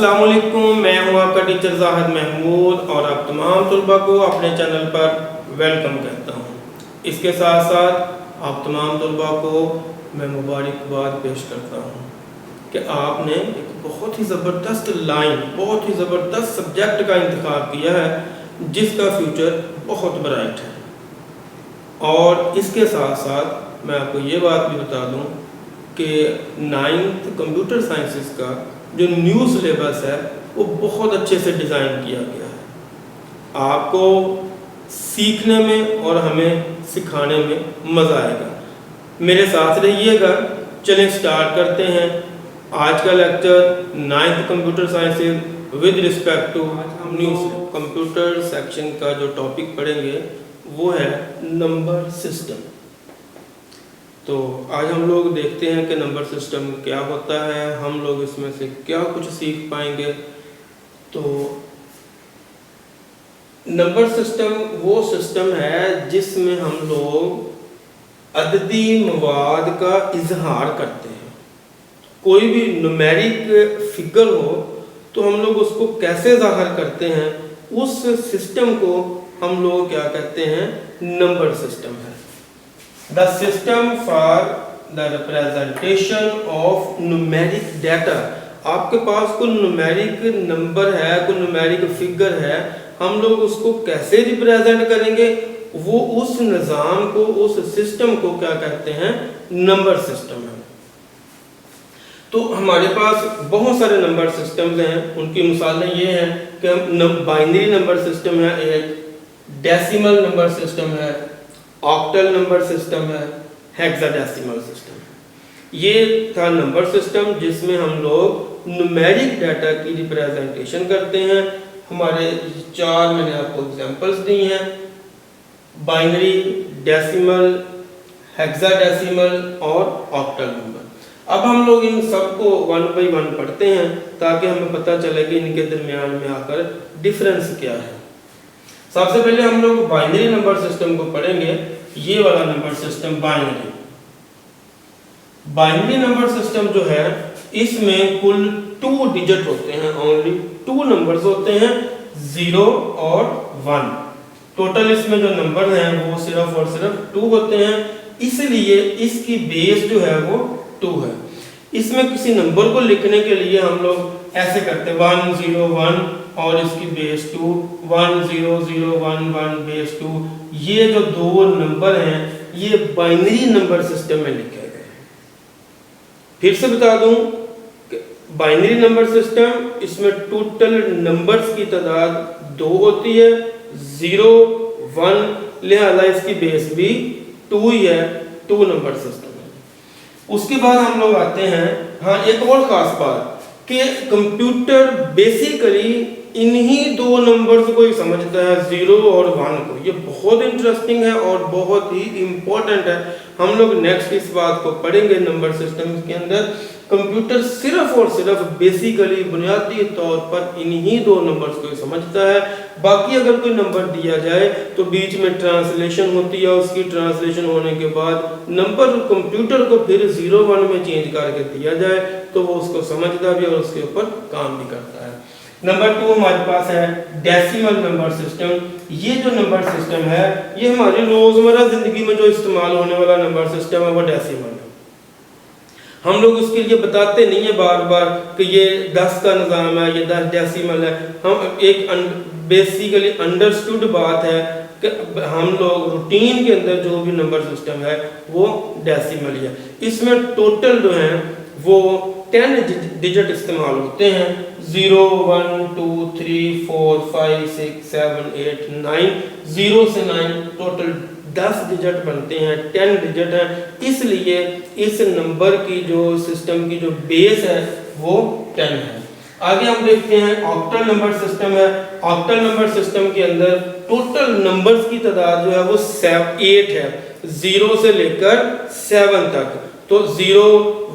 अस्सलाम वालेकुम, मैं हूं आपका टीचर जाहिद महमूद और आप तमाम तलबा को अपने चैनल पर वेलकम कहता हूं। इसके साथ साथ आप तमाम तलबा को मैं मुबारकबाद पेश करता हूं कि आपने एक बहुत ही ज़बरदस्त लाइन, बहुत ही ज़बरदस्त सब्जेक्ट का इंतखाब किया है जिसका फ्यूचर बहुत ब्राइट है। और इसके साथ साथ मैं आपको ये बात भी बता दूं कि 9th कंप्यूटर साइंसेस का जो न्यू सिलेबस है वो बहुत अच्छे से डिज़ाइन किया गया है। आपको सीखने में और हमें सिखाने में मज़ा आएगा। मेरे साथ रहिएगा। चलें स्टार्ट करते हैं आज का lecture 9th computer sciences with respect to new computer section का जो टॉपिक पढ़ेंगे वो है नंबर सिस्टम। तो आज हम लोग देखते हैं कि नंबर सिस्टम क्या होता है, हम लोग इसमें से क्या कुछ सीख पाएंगे। तो नंबर सिस्टम वो सिस्टम है जिसमें हम लोग अददी मवाद का इजहार करते हैं। कोई भी न्यूमेरिक फिगर हो तो हम लोग उसको कैसे ज़ाहिर करते हैं, उस सिस्टम को हम लोग क्या कहते हैं, नंबर सिस्टम है। The system for the representation of numeric data। आपके पास कोई न्यूमेरिक नंबर है, कोई न्यूमेरिक फिगर है, हम लोग उसको कैसे रिप्रेजेंट करेंगे, वो उस निज़ाम को, उस सिस्टम को क्या कहते हैं, नंबर सिस्टम है। तो हमारे पास बहुत सारे नंबर सिस्टम्स हैं। उनकी मिसालें ये हैं कि बाइनरी नंबर सिस्टम है, एक डेसिमल नंबर सिस्टम है, ऑक्टल नंबर सिस्टम है, हेक्साडेसिमल सिस्टम है। ये था नंबर सिस्टम जिसमें हम लोग न्यूमेरिक डाटा की रिप्रेजेंटेशन करते हैं। हमारे 4 मैंने आपको एग्जांपल्स दी हैं, बाइनरी, डेसिमल, हेक्साडेसिमल और ऑक्टल नंबर। अब हम लोग इन सबको 1 बाय 1 पढ़ते हैं ताकि हमें पता चले कि इनके दरमियान में आकर डिफरेंस क्या है। सबसे पहले हम लोग बाइनरी नंबर सिस्टम को पढ़ेंगे। ये वाला number system binary number system जो है, इसमें कुल 2 डिजिट होते हैं, ओनली 2 नंबर्स होते हैं, 0 और 1। टोटल इसमें जो नंबर हैं वो सिर्फ और सिर्फ 2 होते हैं, इसलिए इसकी बेस जो है वो 2 है। इसमें किसी नंबर को लिखने के लिए हम लोग ऐसे करते हैं 1 0 1 और इसकी बेस 2, 1 0 0 1 1 बेस 2। ये जो 2 नंबर हैं ये बाइनरी नंबर सिस्टम में लिखे गए हैं। फिर से बता दूं कि बाइनरी नंबर सिस्टम, इसमें टोटल नंबर्स की तादाद 2 होती है, 0 1, लिहाजा इसकी बेस भी 2 ही है, 2 नंबर सिस्टम है। उसके बाद हम लोग आते हैं, हाँ एक और खास बात कि कंप्यूटर बेसिकली इन्हीं 2 नंबर्स को ही समझता है, 0 और 1 को। ये बहुत इंटरेस्टिंग है और बहुत ही इम्पोर्टेंट है। हम लोग नेक्स्ट इस बात को पढ़ेंगे नंबर सिस्टम के अंदर। कंप्यूटर सिर्फ और सिर्फ बेसिकली बुनियादी तौर पर इन्हीं 2 नंबर्स को ही समझता है। बाकी अगर कोई नंबर दिया जाए तो बीच में ट्रांसलेशन होती है, उसकी ट्रांसलेशन होने के बाद नंबर कंप्यूटर को फिर 0 1 में चेंज करके दिया जाए तो वो उसको समझता भी और उसके ऊपर काम भी करता है। नंबर 2 हमारे पास है डेसिमल नंबर सिस्टम। ये जो नंबर सिस्टम है ये हमारी रोजमर्रा जिंदगी में जो इस्तेमाल होने वाला नंबर सिस्टम है वो डेसिमल है। हम लोग उसके लिए बताते नहीं है बार बार कि ये 10 का निज़ाम है, ये 10 डेसिमल है। हम एक बेसिकली अंडरस्टूड बात है कि हम लोग रूटीन के अंदर जो भी नंबर सिस्टम है वो डेसिमल है। इसमें टोटल जो है वो 10 डिजिट इस्तेमाल होते हैं, 0 1 2 3 4 5 6 7 8 9, 0 से 9 टोटल 10 डिजिट बनते हैं, 10 डिजिट है। इसलिए इस नंबर की जो सिस्टम की जो बेस है वो 10 है। आगे हम देखते हैं ऑक्टल नंबर सिस्टम है। ऑक्टल नंबर सिस्टम के अंदर टोटल नंबर्स की तादाद जो है वो 8 है, 0 से लेकर 7 तक। तो 0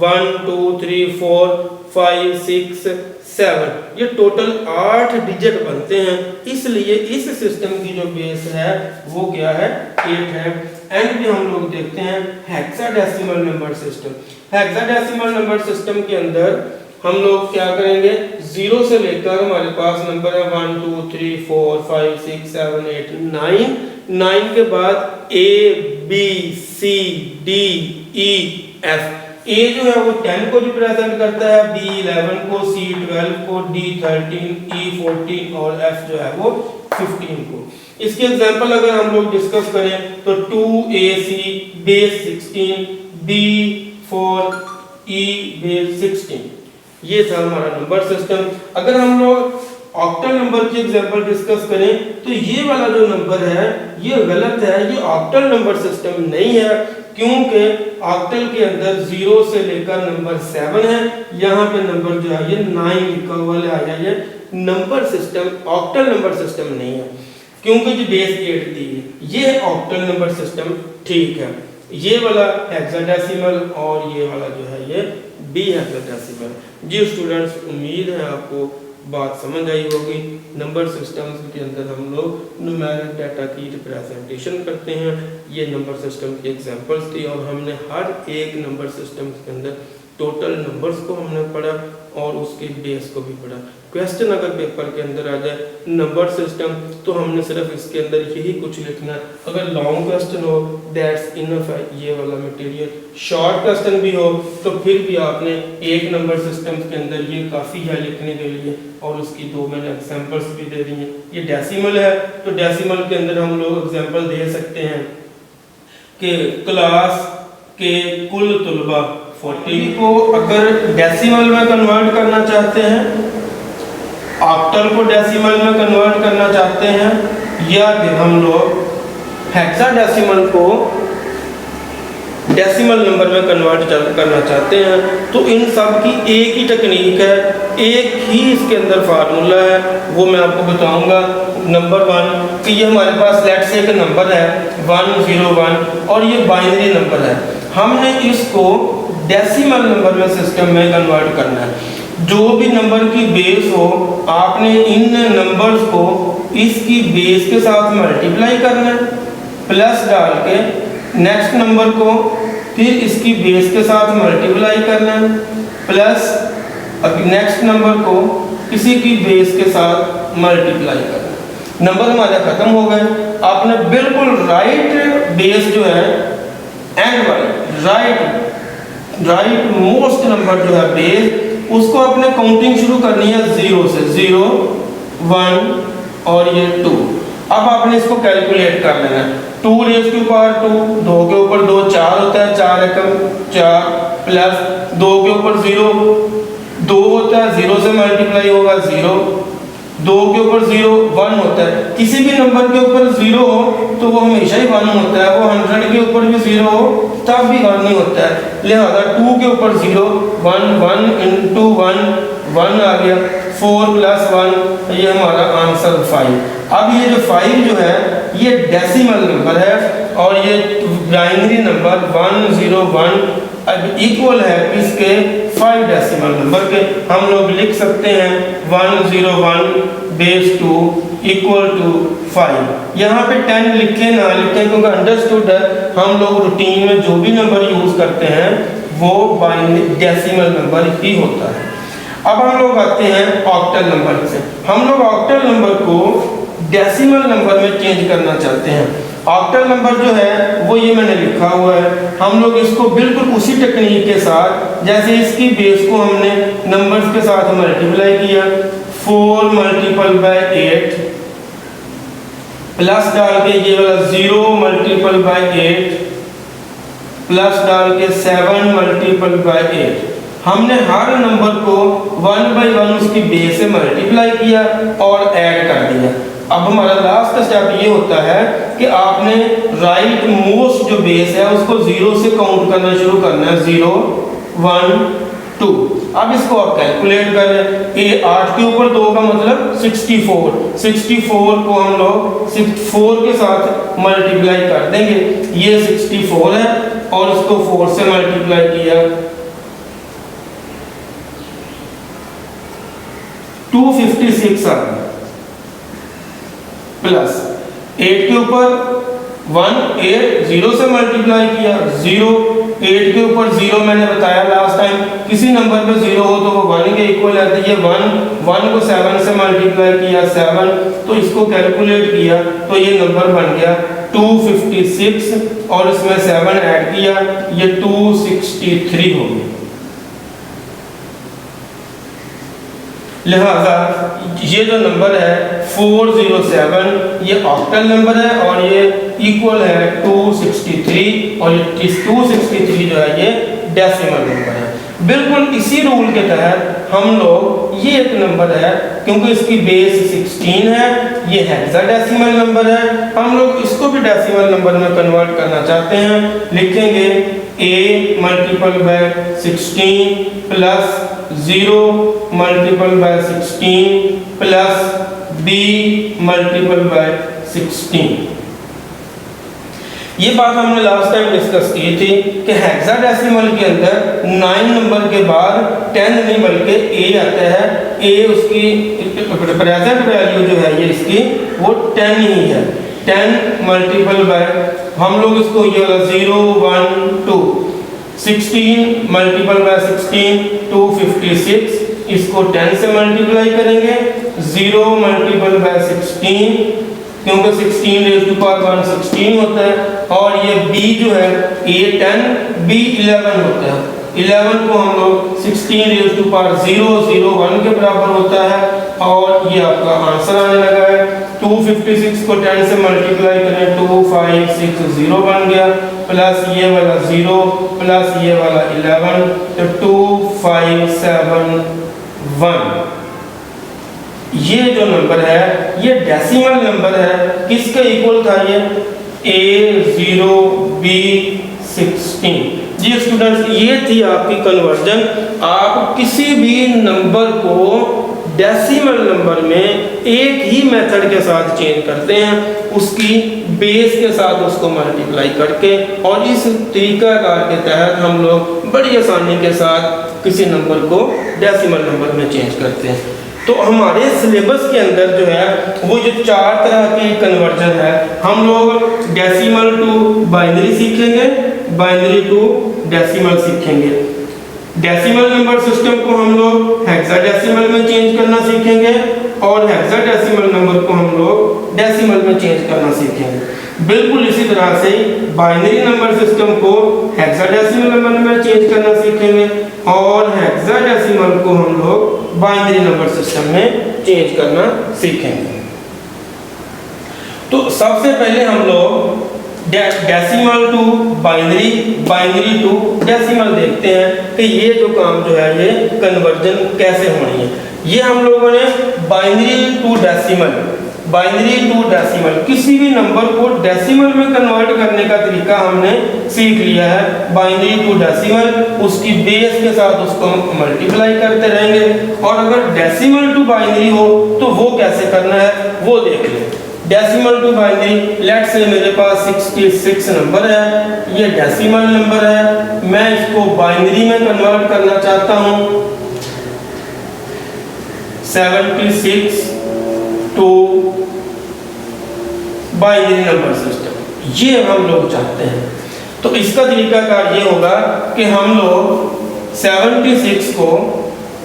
1 2 3 4 5 6 7 ये टोटल 8 डिजिट बनते हैं। इसलिए इस सिस्टम की जो बेस है वो क्या है, 8 है। एंड में हम लोग देखते हैं hexadecimal number system. Hexadecimal number system के अंदर हम लोग क्या करेंगे, 0 से लेकर हमारे पास नंबर है 1 2 3 4 5 6 7 8 9, 9 के बाद A B C D E F। A जो है वो 10 को रिप्रेजेंट करता है, B 11 को, C 12 को, D 13, E 14 और F जो है वो 15 को। इसके एग्जांपल अगर हम लोग डिस्कस करें तो 2AC base 16, B 4 E base 16, ये था हमारा नंबर सिस्टम। अगर हम लोग ऑक्टल नंबर की एग्जांपल डिस्कस करें तो ये वाला जो नंबर है ये गलत है, ये ऑक्टल नंबर सिस्टम नहीं है, क्योंकि ऑक्टल के अंदर 0 से लेकर नंबर 7 है, यहाँ पे नंबर जो है ये 9 लिखा हुआ है, ये number system octal number system नहीं है, क्योंकि जो बेस 8 दी है ये ऑक्टल नंबर सिस्टम ठीक है। ये वाला हेक्साडेसिमल और ये वाला जो है ये बी हेक्साडेसिमल। जी स्टूडेंट्स, उम्मीद है आपको बात समझ आई होगी। नंबर सिस्टम्स के अंदर हम लोग न्यूमेरिक डाटा की रिप्रेजेंटेशन करते हैं, ये नंबर सिस्टम की एग्जांपल्स थी और हमने हर एक नंबर सिस्टम के अंदर टोटल नंबर्स को हमने पढ़ा और उसके बेस को भी पढ़ा। क्वेश्चन अगर पेपर के अंदर आ जाए नंबर सिस्टम तो हमने सिर्फ इसके अंदर यही कुछ लिखना है। अगर लॉन्ग क्वेश्चन हो दैट्स इनफ है ये वाला मटेरियल, शॉर्ट क्वेश्चन भी हो तो फिर भी आपने एक नंबर सिस्टम के अंदर ये काफ़ी है लिखने के लिए, और उसकी 2 मैंने एग्जांपल्स भी दे दी हैं। ये डेसिमल है तो डेसिमल के अंदर हम लोग एग्जांपल दे सकते हैं कि क्लास के कुल तलबा 40 को अगर डेसिमल में कन्वर्ट करना चाहते हैं, ऑक्टल को डेसिमल में कन्वर्ट करना चाहते हैं, या फिर हम लोग हेक्साडेसिमल को डेसिमल नंबर में कन्वर्ट करना चाहते हैं, तो इन सब की एक ही टेक्निक है, एक ही इसके अंदर फार्मूला है, वो मैं आपको बताऊंगा। नंबर 1 कि ये हमारे पास लेट्स से एक नंबर है 101 और ये बाइनरी नंबर है, हमने इसको डेसिमल नंबर में सिस्टम में कन्वर्ट करना है। जो भी नंबर की बेस हो आपने इन नंबर्स को इसकी बेस के साथ मल्टीप्लाई करना है, प्लस डाल के नेक्स्ट नंबर को फिर इसकी बेस के साथ मल्टीप्लाई करना है, प्लस नेक्स्ट नंबर को किसी की बेस के साथ मल्टीप्लाई करना है। नंबर हमारे खत्म हो गए। आपने बिल्कुल राइट बेस जो है एंड वाली राइट मोस्ट नंबर जो है बेस, उसको अपने काउंटिंग शुरू करनी है 0 से, 0 1 और ये 2। अब आपने इसको कैलकुलेट कर लेना है। 2 रेज़ के ऊपर 2, 2 के ऊपर 2 4 होता है, 4 एकम 4, प्लस 2 के ऊपर 0 2 होता है, 0 से मल्टीप्लाई होगा 0, 2 के ऊपर 0 1 होता है। किसी भी नंबर के ऊपर 0 हो तो वो हमेशा ही 1 होता है, वो 100 के ऊपर भी 0 हो तब भी 1 ही होता है। लिहाजा 2 के ऊपर 0 1 1 इंटू 1 1 आ गया, 4 प्लस 1 ये हमारा आंसर 5। अब ये जो 5 जो है ये डेसिमल नंबर है और ये बाइनरी नंबर 101 अब इक्वल है इसके 5 डेसिमल नंबर के। हम लोग लिख सकते हैं 101 बेस 2 इक्वल टू 5। यहाँ पे 10 लिखे ना लिखे क्योंकि अंडरस्टूड है, हम लोग रूटीन में जो भी नंबर यूज करते हैं वो बाइनरी डेसिमल नंबर ही होता है। अब हम लोग आते हैं ऑक्टल नंबर से। हम लोग ऑक्टल नंबर को डेसिमल नंबर में चेंज करना चाहते हैं। ऑक्टल नंबर जो है वो ये मैंने लिखा हुआ है, हम लोग इसको बिल्कुल उसी टेक्निक के साथ जैसे इसकी बेस को हमने नंबर्स के साथ मल्टीप्लाई किया, 4 मल्टीपल बाय 8 प्लस डाल के ये वाला 0 मल्टीपल बाय 8 प्लस डाल के 7 मल्टीपल बाय 8। हमने हर नंबर को 1 बाय 1 उसकी बेस से मल्टीप्लाई किया और ऐड कर दिया। अब हमारा लास्ट स्टेप ये होता है कि आपने राइट मोस्ट जो बेस है उसको 0 से काउंट करना शुरू करना है, 0 1 2। अब इसको आप कैलकुलेट करें, ये 8 के ऊपर 2 का मतलब 64 को हम लोग 64 के साथ मल्टीप्लाई कर देंगे। ये 64 है और इसको 4 से मल्टीप्लाई किया 256 आ गया, प्लस 8 के ऊपर 1 8 0 से मल्टीप्लाई किया 0 8 के ऊपर 0 मैंने बताया लास्ट टाइम, किसी नंबर पे 0 हो तो वो 1 के इक्वल है। तो ये 1 को 7 से मल्टीप्लाई किया 7, तो इसको कैलकुलेट किया तो ये नंबर बन गया 256 और इसमें 7 ऐड किया, ये 263 हो गया। लिहाजा ये जो नंबर है 407 ये ऑक्टल नंबर है और ये इक्वल है 263, और ये 263 जो है ये डेसिमल नंबर है। बिल्कुल इसी रूल के तहत हम लोग ये एक नंबर है, क्योंकि इसकी बेस 16 है, ये हेक्साडेसिमल नंबर है, हम लोग इसको भी डेसिमल नंबर में कन्वर्ट करना चाहते हैं। लिखेंगे a multiple bye 16 plus 0 multiple bye 16 plus b multiple bye 16। ये बात हमने लास्ट टाइम डिस्कस की थी कि हेक्साडेसिमल के अंदर 9 नंबर के बाद 10 नहीं बल्कि a आता है। a उसकी प्रेजेंट वैल्यू जो है ये इसकी वो 10 ही है। 10 मल्टीपल बाय, हम लोग इसको ये वाला 0 1 2 16 मल्टीपल बाय 16 256, इसको 10 से मल्टीप्लाई करेंगे। 0 मल्टीपल बाय 16 क्योंकि 16 रेज़ टू पावर 1 16 होता है, और ये b जो है a 10 b 11 होता है। 11 को हम लोग 16 रेज़ टू पावर 0 0 1 के बराबर होता है, और ये आपका आंसर आने लगा है। 256 को 10 से मल्टीप्लाई करें 2560 बन गया, प्लस ये वाला 0 प्लस ये वाला 11 तो 2571। ये जो नंबर है ये डेसिमल नंबर है, किसके इक्वल था ये A0B16। जी स्टूडेंट्स, ये थी आपकी कन्वर्जन। आप किसी भी नंबर को डेसिमल नंबर में एक ही मेथड के साथ चेंज करते हैं, उसकी बेस के साथ उसको मल्टीप्लाई करके, और इस तरीकाकार के तहत हम लोग बड़ी आसानी के साथ किसी नंबर को डेसिमल नंबर में चेंज करते हैं। तो हमारे सिलेबस के अंदर जो है वो जो 4 तरह की कन्वर्जन है, हम लोग डेसिमल टू बाइनरी सीखेंगे, बाइनरी टू डेसिमल सीखेंगे। डेसिमल नंबर सिस्टम को हम लोग हेक्साडेसिमल में चेंज करना सीखेंगे, और हेक्साडेसिमल नंबर को हम लोग डेसिमल में चेंज करना सीखेंगे। बिल्कुल इसी तरह से बाइनरी नंबर सिस्टम को हेक्साडेसिमल नंबर में चेंज करना सीखेंगे, और हेक्साडेसिमल को हम लोग बाइनरी नंबर सिस्टम में चेंज करना सीखेंगे। तो सबसे पहले हम लोग decimal to binary, binary to decimal देखते हैं कि ये जो काम जो है ये कन्वर्जन कैसे होनी है। ये हम लोगों ने binary to decimal, binary to decimal, किसी भी नंबर को डेसिमल में कन्वर्ट करने का तरीका हमने सीख लिया है। बाइनरी टू डेसिमल, उसकी बेस के साथ उसको मल्टीप्लाई करते रहेंगे, और अगर डेसिमल टू बाइनरी हो तो वो कैसे करना है वो देख लें। Decimal to binary, let's say मेरे पास 66 नंबर है, ये डेसिमल नंबर है, मैं इसको बाइनरी में कन्वर्ट करना चाहता हूँ। 76 टू बाइनरी नंबर सिस्टम, ये हम लोग चाहते हैं। तो इसका तरीकाकार ये होगा कि हम लोग 76 को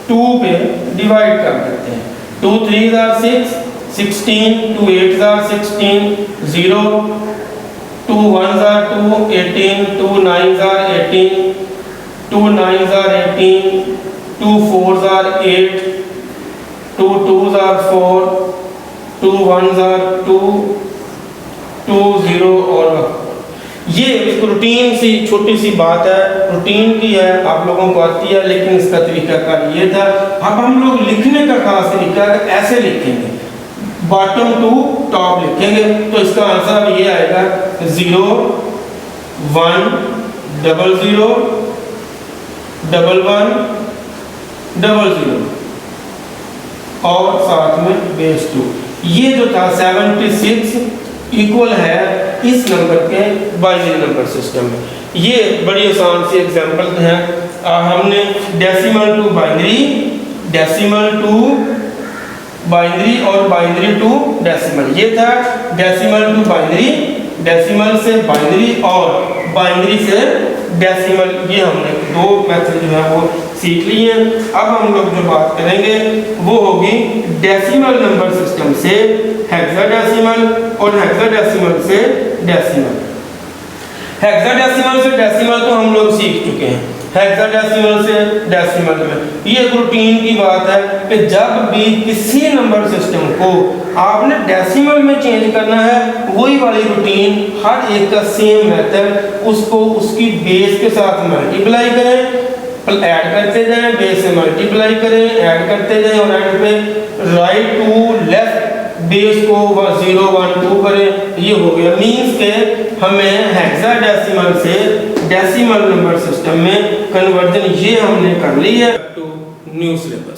2 पे डिवाइड कर देते हैं। 2 3 are 6, 16, 2 8 are 16, 0, 2 1 are 2, 18, 2 9 are 18, 2 9 are 18, 2 4 are 8, 2 2 are 4, 2 1 are 2, 2 0 और ये रूटीन सी छोटी सी बात है, रूटीन की है, आप लोगों को आती है, लेकिन इसका तरीका का ये था। अब हम लोग लिखने का खास तरीका ऐसे लिखेंगे, बॉटम टू टॉप लिखेंगे, तो इसका आंसर अब ये आएगा 0 1 0 0 1 1 0 0 और साथ में बेस 2। ये जो था 76 इक्वल है इस नंबर के बाइनरी नंबर सिस्टम में। ये बड़ी आसान सी एग्जांपल है। हमने decimal to binary, decimal to binary और बाइनरी टू डेसिमल, ये था डेसिमल टू बाइनरी, डेसिमल से बाइनरी और बाइनरी से डेसिमल, ये हमने दो मेथड जो है वो सीख लिए हैं। अब हम लोग जो बात करेंगे वो होगी डेसिमल नंबर सिस्टम से हेक्साडेसिमल और हेक्साडेसिमल से डेसिमल। हेक्साडेसिमल से डेसिमल तो हम लोग सीख चुके हैं, हेक्साडेसिमल से डेसिमल में ये एक रूटीन की बात है कि जब भी किसी नंबर सिस्टम को आपने डेसिमल में चेंज करना है, वही वाली रूटीन, हर एक का सेम मेथड, उसको उसकी बेस के साथ मल्टीप्लाई करें, ऐड करते जाएं, बेस से मल्टीप्लाई करें, ऐड करते जाएं और एंड पे राइट टू लेफ्ट बेस को 0 1 2 करें। ये हो गया, मींस के हमें हेक्साडेसिमल से डेसिमल नंबर सिस्टम में कन्वर्जन ये हमने कर ली है। To new syllabus.